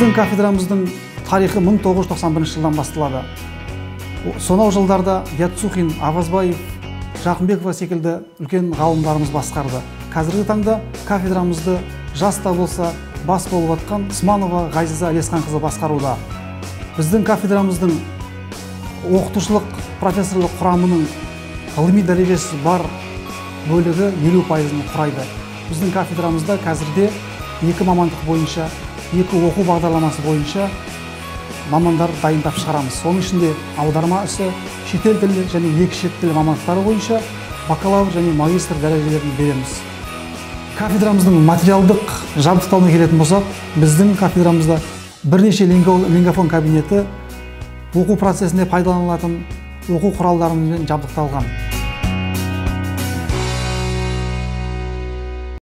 Біздің кафедрамыздың тарихы 1991 жылдан басталады. Сонау жылдарда Яцухин, Авазбаев, Жақынбекова секілді үлкен ғалымдарымыз басқарды. Қазіргі таңда кафедрамызды жас та болса бас болып атқан Сманова Ғазиза Әлесханқызы басқаруда. Біздің кафедрамыздың оқытушылық профессорлық құрамының ғылыми дәрежесі бар бөлігі 50% құрайды. Біздің кафедрамызда қазірде 2 мамандық бойынша, 2 оқу бағдарламасы бойынша мамандар дайындап шығарамыз. Соның ішінде аударма ісі, шетел тілі және 2 шет тілі мамандықтары бойынша бакалавр және магистр дәрежелерін береміз. Кафедрамыздың материалдық жабдықтауына келетін болсақ, біздің кафедрамызда бірнеше лингафон кабинеті оқу процесінде пайдаланылатын оқу құралдарымен жабдықталған.